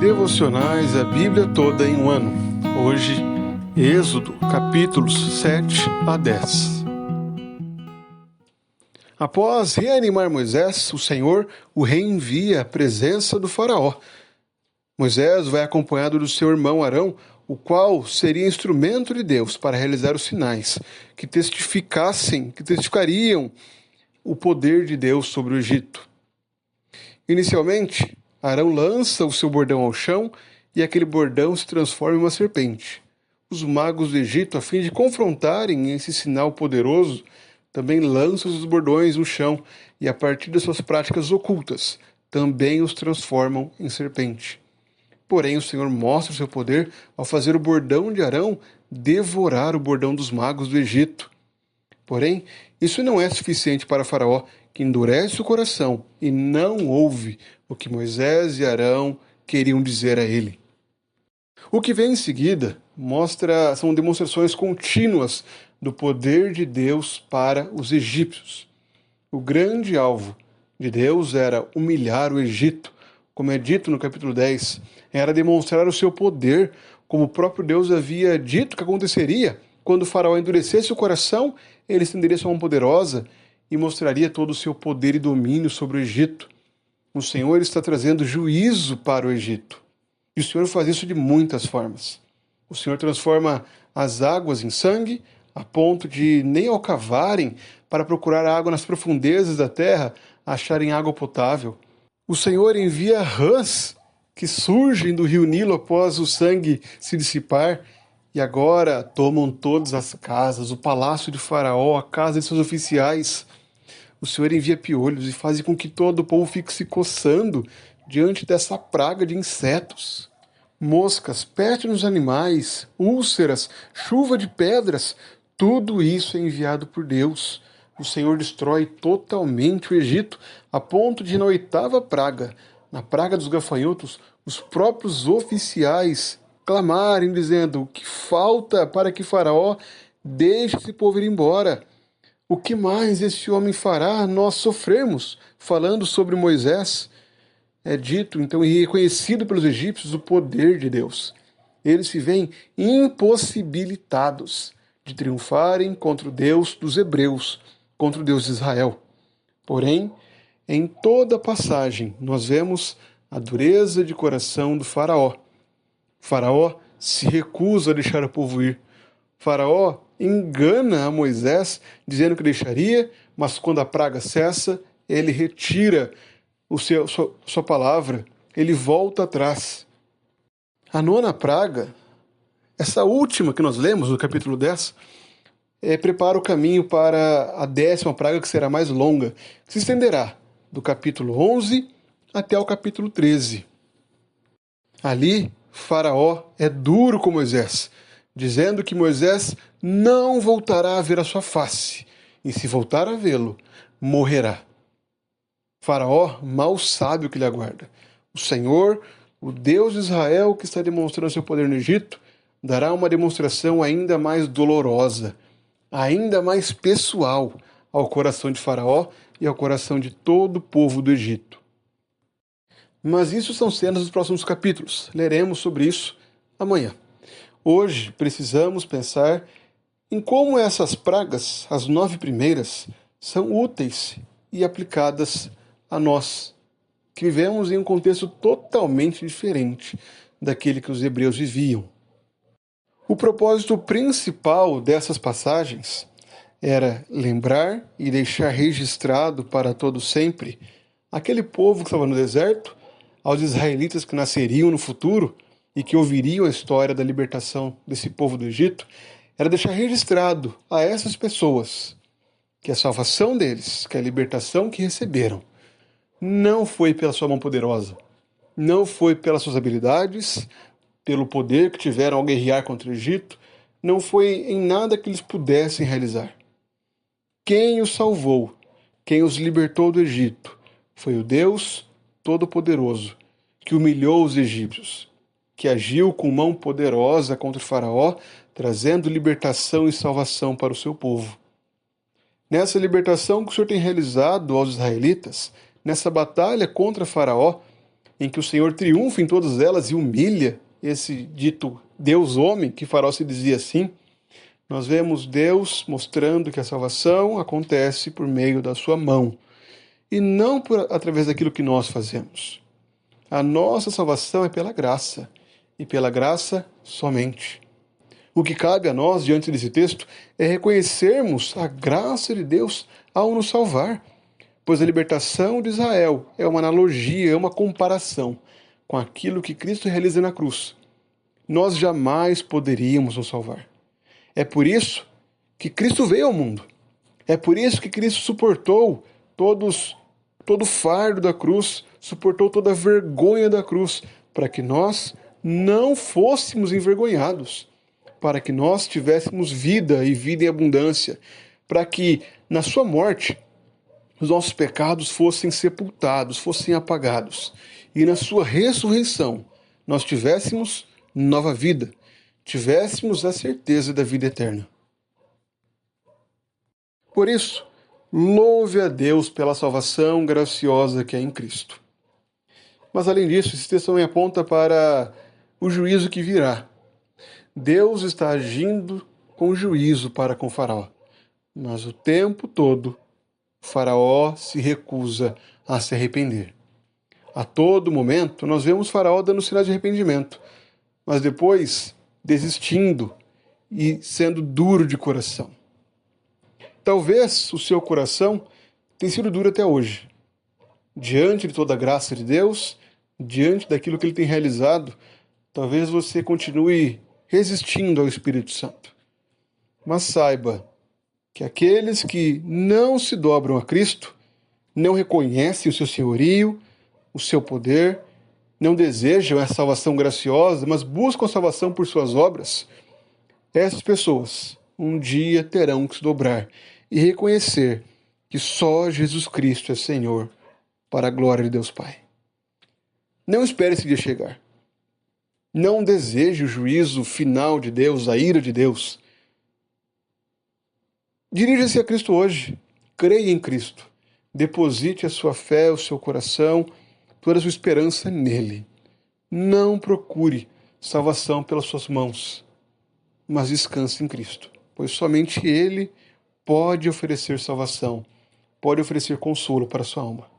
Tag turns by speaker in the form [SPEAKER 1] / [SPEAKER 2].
[SPEAKER 1] Devocionais, a Bíblia toda em um ano. Hoje, Êxodo, capítulos 7 a 10. Após reanimar Moisés, o Senhor o reenvia à presença do faraó. Moisés vai acompanhado do seu irmão Arão, o qual seria instrumento de Deus para realizar os sinais que testificariam o poder de Deus sobre o Egito. Inicialmente, Arão lança o seu bordão ao chão e aquele bordão se transforma em uma serpente. Os magos do Egito, a fim de confrontarem esse sinal poderoso, também lançam os bordões no chão e, a partir das suas práticas ocultas, também os transformam em serpente. Porém, o Senhor mostra o seu poder ao fazer o bordão de Arão devorar o bordão dos magos do Egito. Porém, isso não é suficiente para Faraó, que endurece o coração e não ouve o que Moisés e Arão queriam dizer a ele. O que vem em seguida são demonstrações contínuas do poder de Deus para os egípcios. O grande alvo de Deus era humilhar o Egito, como é dito no capítulo 10, era demonstrar o seu poder, como o próprio Deus havia dito que aconteceria. Quando o faraó endurecesse o coração, ele estenderia sua mão poderosa e mostraria todo o seu poder e domínio sobre o Egito. O Senhor está trazendo juízo para o Egito. E o Senhor faz isso de muitas formas. O Senhor transforma as águas em sangue, a ponto de nem ao cavarem para procurar água nas profundezas da terra, acharem água potável. O Senhor envia rãs que surgem do rio Nilo após o sangue se dissipar, e agora tomam todas as casas, o palácio de Faraó, a casa de seus oficiais. O Senhor envia piolhos e faz com que todo o povo fique se coçando diante dessa praga de insetos. Moscas, peste nos animais, úlceras, chuva de pedras, tudo isso é enviado por Deus. O Senhor destrói totalmente o Egito, a ponto de, na 8ª praga, na praga dos gafanhotos, os próprios oficiais clamarem, dizendo: o que falta para que Faraó deixe esse povo ir embora? O que mais esse homem fará? Nós sofremos. Falando sobre Moisés, é dito, então, e reconhecido pelos egípcios o poder de Deus. Eles se veem impossibilitados de triunfarem contra o Deus dos hebreus, contra o Deus de Israel. Porém, em toda a passagem, nós vemos a dureza de coração do faraó. Faraó se recusa a deixar o povo ir. Faraó engana a Moisés, dizendo que deixaria, mas quando a praga cessa, ele retira sua palavra, ele volta atrás. A 9ª praga, essa última que nós lemos no capítulo 10, prepara o caminho para a 10ª praga, que será mais longa, que se estenderá do capítulo 11 até o capítulo 13. Ali, Faraó é duro com Moisés, dizendo que Moisés não voltará a ver a sua face, e se voltar a vê-lo, morrerá. Faraó mal sabe o que lhe aguarda. O Senhor, o Deus de Israel, que está demonstrando seu poder no Egito, dará uma demonstração ainda mais dolorosa, ainda mais pessoal ao coração de Faraó e ao coração de todo o povo do Egito. Mas isso são cenas dos próximos capítulos. Leremos sobre isso amanhã. Hoje precisamos pensar em como essas pragas, as 9 primeiras, são úteis e aplicadas a nós, que vivemos em um contexto totalmente diferente daquele que os hebreus viviam. O propósito principal dessas passagens era lembrar e deixar registrado para todo sempre aquele povo que estava no deserto, aos israelitas que nasceriam no futuro e que ouviriam a história da libertação desse povo do Egito, era deixar registrado a essas pessoas que a salvação deles, que a libertação que receberam, não foi pela sua mão poderosa, não foi pelas suas habilidades, pelo poder que tiveram ao guerrear contra o Egito, não foi em nada que eles pudessem realizar. Quem os salvou, quem os libertou do Egito, foi o Deus Todo-Poderoso, que humilhou os egípcios, que agiu com mão poderosa contra o faraó, trazendo libertação e salvação para o seu povo. Nessa libertação que o Senhor tem realizado aos israelitas, nessa batalha contra faraó, em que o Senhor triunfa em todas elas e humilha esse dito Deus-homem, que Faraó se dizia assim, nós vemos Deus mostrando que a salvação acontece por meio da sua mão e não através daquilo que nós fazemos. A nossa salvação é pela graça, e pela graça somente. O que cabe a nós, diante desse texto, é reconhecermos a graça de Deus ao nos salvar, pois a libertação de Israel é uma analogia, é uma comparação com aquilo que Cristo realiza na cruz. Nós jamais poderíamos nos salvar. É por isso que Cristo veio ao mundo. É por isso que Cristo suportou todo o fardo da cruz, suportou toda a vergonha da cruz, para que nós não fôssemos envergonhados, para que nós tivéssemos vida e vida em abundância, para que na sua morte os nossos pecados fossem sepultados, fossem apagados, e na sua ressurreição nós tivéssemos nova vida, tivéssemos a certeza da vida eterna. Por isso, louve a Deus pela salvação graciosa que é em Cristo. Mas além disso, esse texto também aponta para o juízo que virá. Deus está agindo com juízo para com Faraó, mas o tempo todo Faraó se recusa a se arrepender. A todo momento nós vemos Faraó dando sinais de arrependimento, mas depois desistindo e sendo duro de coração. Talvez o seu coração tenha sido duro até hoje. Diante de toda a graça de Deus, diante daquilo que Ele tem realizado, talvez você continue resistindo ao Espírito Santo. Mas saiba que aqueles que não se dobram a Cristo, não reconhecem o seu senhorio, o seu poder, não desejam a salvação graciosa, mas buscam a salvação por suas obras, essas pessoas um dia terão que se dobrar e reconhecer que só Jesus Cristo é Senhor, para a glória de Deus Pai. Não espere esse dia chegar. Não deseje o juízo final de Deus, a ira de Deus. Dirija-se a Cristo hoje. Creia em Cristo. Deposite a sua fé, o seu coração, toda a sua esperança nele. Não procure salvação pelas suas mãos, mas descanse em Cristo, pois somente Ele pode oferecer salvação, pode oferecer consolo para a sua alma.